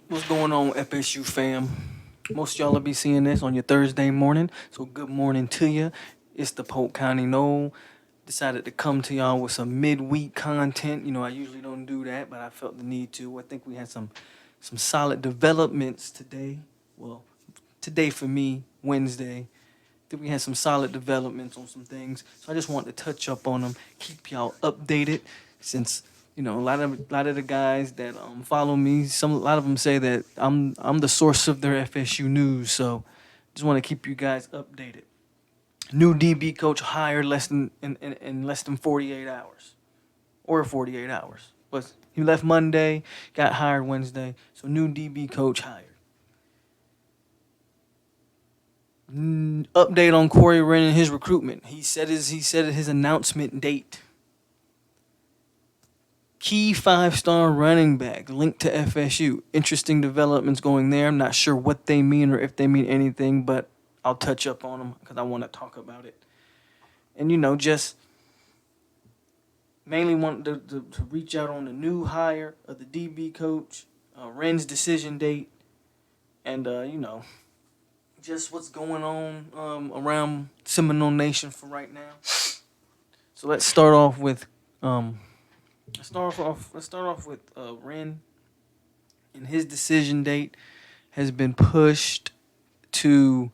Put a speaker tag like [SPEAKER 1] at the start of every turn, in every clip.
[SPEAKER 1] What's going on, FSU fam? Most of y'all will be seeing this on your Thursday morning, so good morning to you. It's the Polk County Knoll. Decided to come to y'all with some midweek content. You know, I usually don't do that, but I felt the need to. I think we had some solid developments today. Well, today for me, Wednesday. I think we had some solid developments on some things. So I just wanted to touch up on them, keep y'all updated since a lot of the guys that follow me, a lot of them say that I'm the source of their FSU news. So just want to keep you guys updated. New DB coach hired in less than 48 hours, or 48 hours. But he left Monday, got hired Wednesday. So new DB coach hired. Update on Cory Wren and his recruitment. He said his announcement date. Key five-star running back linked to FSU. Interesting developments going there. I'm not sure what they mean or if they mean anything, but I'll touch up on them because I want to talk about it. And just mainly want to reach out on the new hire of the DB coach, Wren's decision date, and just what's going on around Seminole Nation for right now. So let's start off with Wren, and his decision date has been pushed to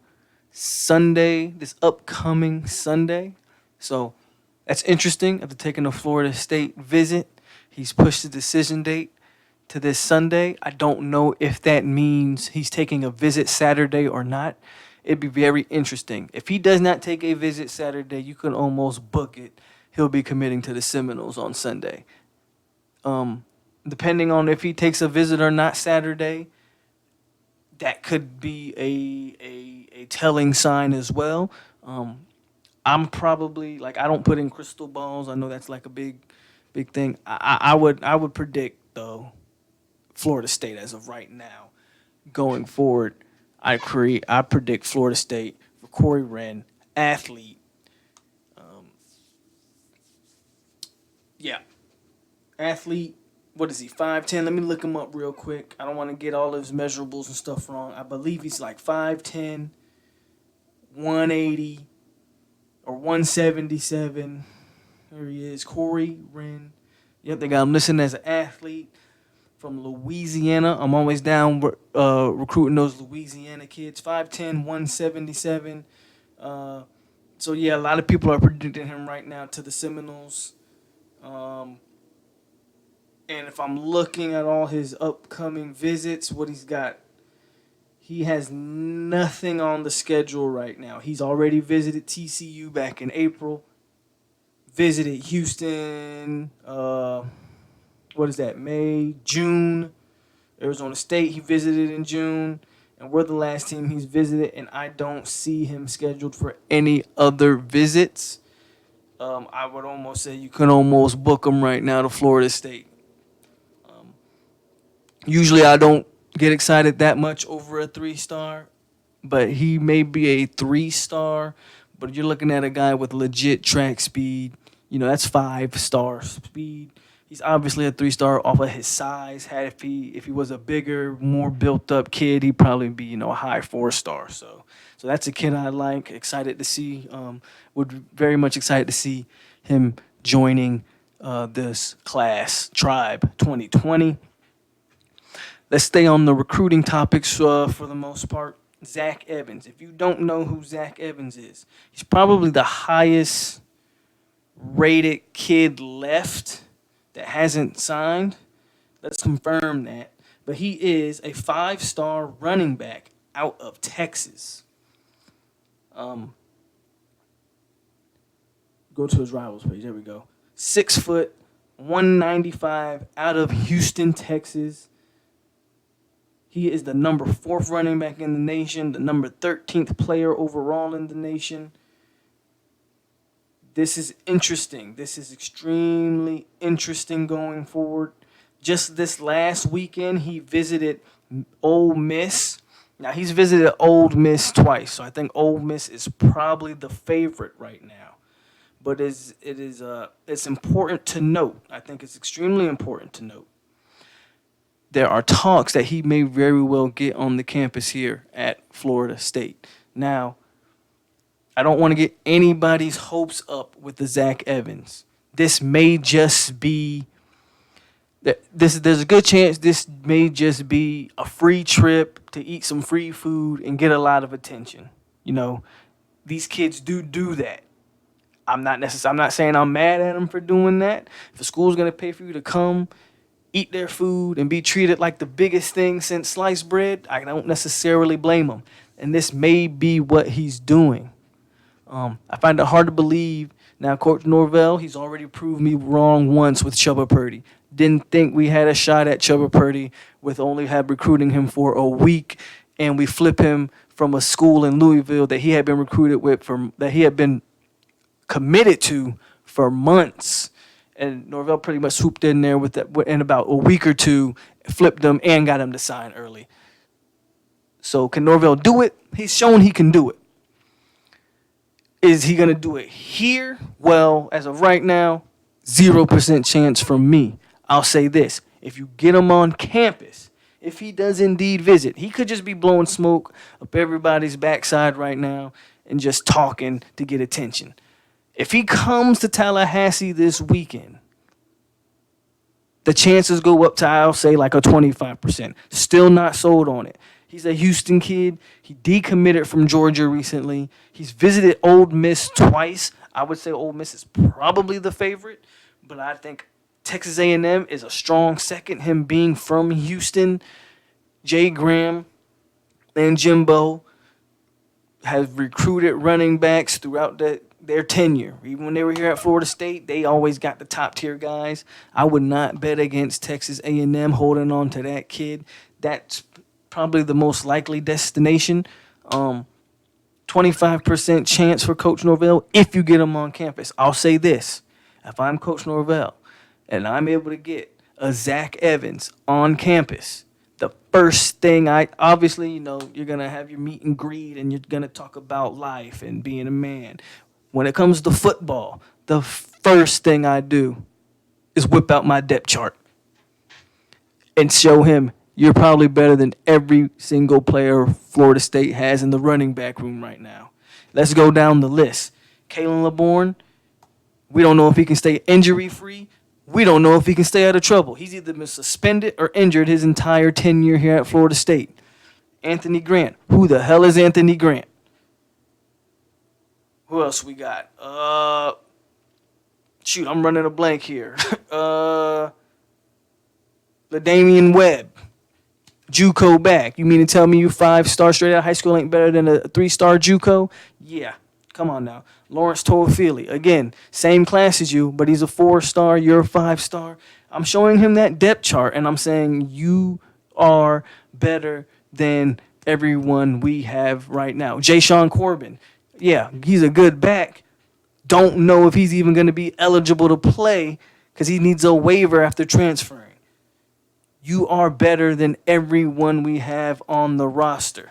[SPEAKER 1] Sunday, this upcoming Sunday. So that's interesting. After taking a Florida State visit, he's pushed the decision date to this Sunday. I don't know if that means he's taking a visit Saturday or not. It'd be very interesting. If he does not take a visit Saturday, you can almost book it. He'll be committing to the Seminoles on Sunday. Depending on if he takes a visit or not Saturday, that could be a telling sign as well. I'm probably I don't put in crystal balls. I know that's like a big thing. I would predict though Florida State as of right now going forward. I predict Florida State for Cory Wren, athlete. Yeah, athlete. What is he? 5'10". Let me look him up real quick. I don't want to get all his measurables and stuff wrong. I believe he's like 5'10", 180 or 177. There he is, Cory Wren. Yep, they got him listed as an athlete from Louisiana. I'm always down recruiting those Louisiana kids. 5'10", 177. So yeah, a lot of people are predicting him right now to the Seminoles. And if I'm looking at all his upcoming visits, what he's got, he has nothing on the schedule right now. He's already visited TCU back in April, visited Houston, what is that, May, June. Arizona State, he visited in June. And we're the last team he's visited, and I don't see him scheduled for any other visits. I would almost say you can almost book him right now to Florida State. Usually I don't get excited that much over a 3-star, but he may be a 3-star, but you're looking at a guy with legit track speed. That's 5-star speed. He's obviously a 3-star off of his size. If he was a bigger, more built up kid, he'd probably be a high 4-star. So that's a kid I like. Excited to see. Would very much excited to see him joining this class tribe 2020. Let's stay on the recruiting topics for the most part. Zach Evans. If you don't know who Zach Evans is, he's probably the highest rated kid left that hasn't signed. Let's confirm that. But he is a 5-star running back out of Texas. Go to his rivals page. There we go. 6 foot, 195 out of Houston, Texas. He is the number 4th running back in the nation, the number 13th player overall in the nation. This is interesting. This is extremely interesting going forward. Just this last weekend, he visited Ole Miss. Now, he's visited Ole Miss twice, so I think Ole Miss is probably the favorite right now. But it's important to note. I think it's extremely important to note there are talks that he may very well get on the campus here at Florida State. Now, I don't want to get anybody's hopes up with the Zach Evans. This may just be there's a good chance this may just be a free trip to eat some free food and get a lot of attention. These kids do that. I'm not saying I'm mad at them for doing that. If a school's gonna pay for you to come, eat their food, and be treated like the biggest thing since sliced bread, I don't necessarily blame them. And this may be what he's doing. I find it hard to believe. Now, Coach Norvell, he's already proved me wrong once with Chubba Purdy. Didn't think we had a shot at Chubba Purdy with only had recruiting him for a week, and we flip him from a school in Louisville that he had been recruited with, that he had been committed to for months. And Norvell pretty much swooped in there with that in about a week or two, flipped him, and got him to sign early. So can Norvell do it? He's shown he can do it. Is he going to do it here? Well, as of right now, 0% chance from me. I'll say this. If you get him on campus, if he does indeed visit, he could just be blowing smoke up everybody's backside right now and just talking to get attention. If he comes to Tallahassee this weekend, the chances go up to, I'll say, like a 25%. Still not sold on it. He's a Houston kid. He decommitted from Georgia recently. He's visited Ole Miss twice. I would say Ole Miss is probably the favorite, but I think Texas A&M is a strong second, him being from Houston. Jay Graham and Jimbo have recruited running backs throughout their tenure. Even when they were here at Florida State, they always got the top-tier guys. I would not bet against Texas A&M holding on to that kid. That's probably the most likely destination. 25% chance for Coach Norvell if you get him on campus. I'll say this. If I'm Coach Norvell and I'm able to get a Zach Evans on campus, the first thing obviously, you're going to have your meet and greet and you're going to talk about life and being a man. When it comes to football, the first thing I do is whip out my depth chart and show him you're probably better than every single player Florida State has in the running back room right now. Let's go down the list. Kalen LeBourne, we don't know if he can stay injury-free. We don't know if he can stay out of trouble. He's either been suspended or injured his entire tenure here at Florida State. Anthony Grant. Who the hell is Anthony Grant? Who else we got? Shoot, I'm running a blank here. LaDamian Webb. JUCO back. You mean to tell me you 5-star straight out of high school ain't better than a 3-star JUCO? Yeah. Come on now. Lawrence Toafili. Again, same class as you, but he's a 4-star, you're a 5-star. I'm showing him that depth chart, and I'm saying you are better than everyone we have right now. Ja'Shawn Corbin. Yeah, he's a good back. Don't know if he's even going to be eligible to play because he needs a waiver after transferring. You are better than everyone we have on the roster.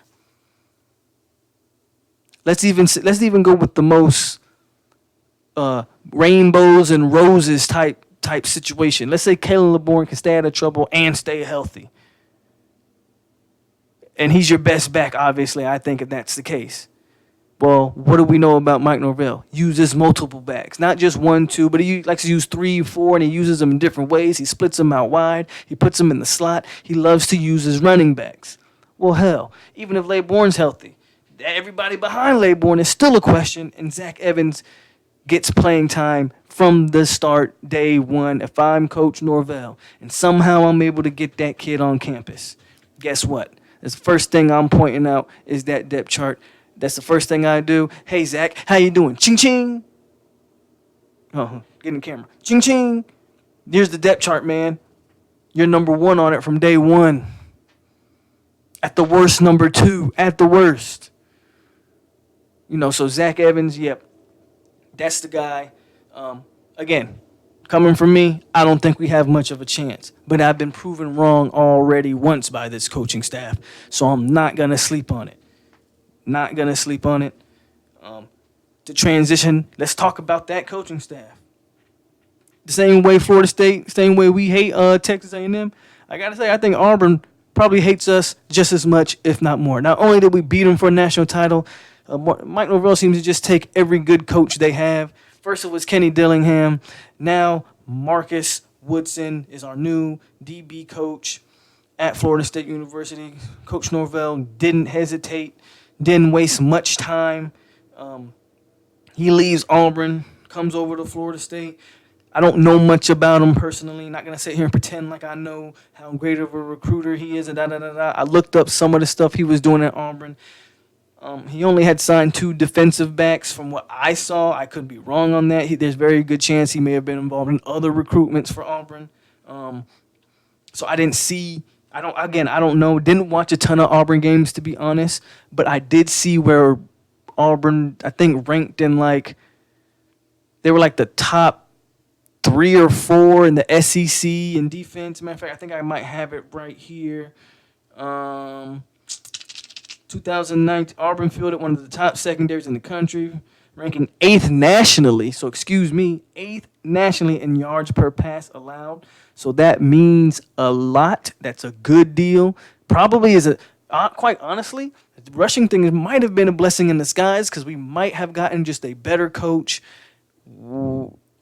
[SPEAKER 1] Let's even go with the most rainbows and roses type situation. Let's say Kalen LeBourne can stay out of trouble and stay healthy. And he's your best back, obviously, I think, if that's the case. Well, what do we know about Mike Norvell? Uses multiple backs. Not just 1, 2, but he likes to use 3, 4, and he uses them in different ways. He splits them out wide. He puts them in the slot. He loves to use his running backs. Well, hell, even if LeBourne's healthy, everybody behind LeBourne is still a question, and Zach Evans gets playing time from the start, day one. If I'm Coach Norvell, and somehow I'm able to get that kid on campus, guess what? The first thing I'm pointing out is that depth chart. That's the first thing I do. Hey, Zach, how you doing? Ching, ching. Oh, get in the camera. Ching, ching. Here's the depth chart, man. You're number 1 on it from day 1. At the worst, number 2. At the worst. So Zach Evans, yep, that's the guy. Again, coming from me, I don't think we have much of a chance. But I've been proven wrong already once by this coaching staff, so I'm not going to sleep on it. Not going to sleep on it. To transition, let's talk about that coaching staff. The same way Florida State, same way we hate Texas A&M, I gotta say, I think Auburn probably hates us just as much, if not more. Not only did we beat them for a national title, Mike Norvell seems to just take every good coach they have. First it was Kenny Dillingham. Now Marcus Woodson is our new DB coach at Florida State University. Coach Norvell didn't hesitate, didn't waste much time. Um, he leaves Auburn, comes over to Florida State. I don't know much about him personally. Not gonna sit here and pretend like I know how great of a recruiter he is and da da da da. I looked up some of the stuff he was doing at Auburn. He only had signed 2 defensive backs from what I saw. I could be wrong on that. There's very good chance he may have been involved in other recruitments for Auburn. So I didn't see. I don't know. Didn't watch a ton of Auburn games to be honest, but I did see where Auburn, I think, ranked in like they were like the top 3 or 4 in the SEC in defense. Matter of fact, I think I might have it right here. 2019, Auburn fielded one of the top secondaries in the country, ranking 8th nationally. So, excuse me, 8th nationally in yards per pass allowed. So that means a lot. That's a good deal. Probably is quite honestly, the rushing thing might have been a blessing in disguise because we might have gotten just a better coach.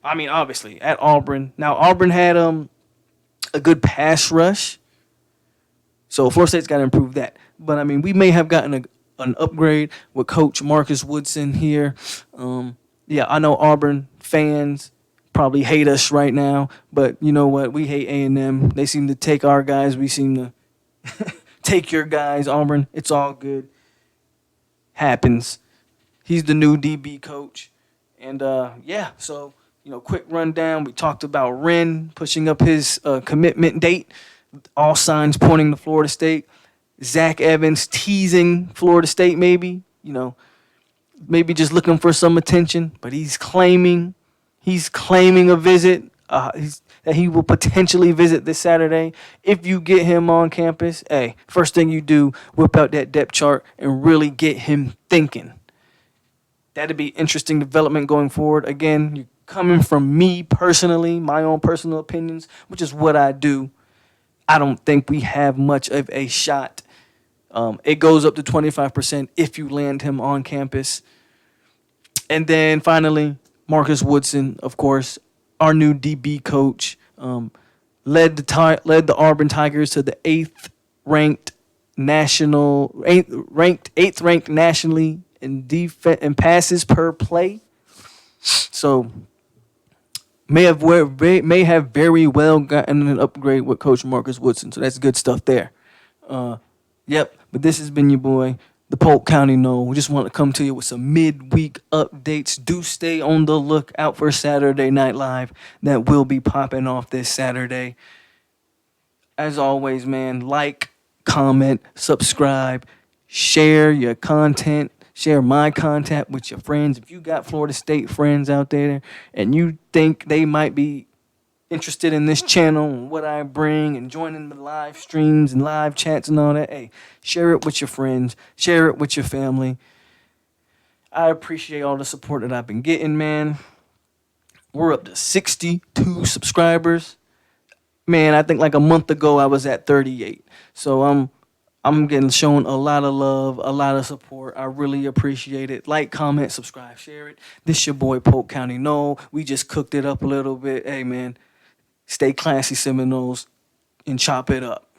[SPEAKER 1] I mean, obviously, at Auburn. Now, Auburn had a good pass rush. So Florida State's got to improve that. But, I mean, we may have gotten an upgrade with Coach Marcus Woodson here. Yeah, I know Auburn fans probably hate us right now. But you know what? We hate A&M. They seem to take our guys. We seem to take your guys, Auburn. It's all good. Happens. He's the new DB coach. And, yeah, so, quick rundown. We talked about Wren pushing up his commitment date. All signs pointing to Florida State. Zach Evans teasing Florida State maybe. Maybe just looking for some attention. But he's claiming a visit. That he will potentially visit this Saturday. If you get him on campus, hey, first thing you do, whip out that depth chart and really get him thinking. That'd be interesting development going forward. Again, you're coming from me personally, my own personal opinions, which is what I do. I don't think we have much of a shot. It goes up to 25% if you land him on campus. And then finally, Marcus Woodson, of course, our new DB coach, led the Auburn Tigers to the 8th ranked nationally in defense and passes per play. So may have very well gotten an upgrade with Coach Marcus Woodson. So that's good stuff there. Yep. But this has been your boy, the Polk County Knoll. We just want to come to you with some midweek updates. Do stay on the lookout for Saturday Night Live that will be popping off this Saturday. As always, man, like, comment, subscribe, share your content, share my content with your friends. If you got Florida State friends out there and you think they might be interested in this channel and what I bring and joining the live streams and live chats and all that, hey, share it with your friends, share it with your family. I appreciate all the support that I've been getting, man. We're up to 62 subscribers. Man, I think like a month ago I was at 38. So I'm getting shown a lot of love, a lot of support. I really appreciate it. Like, comment, subscribe, share it. This your boy Polk County Knoll. We just cooked it up a little bit. Hey, man. Stay classy, Seminoles, and chop it up.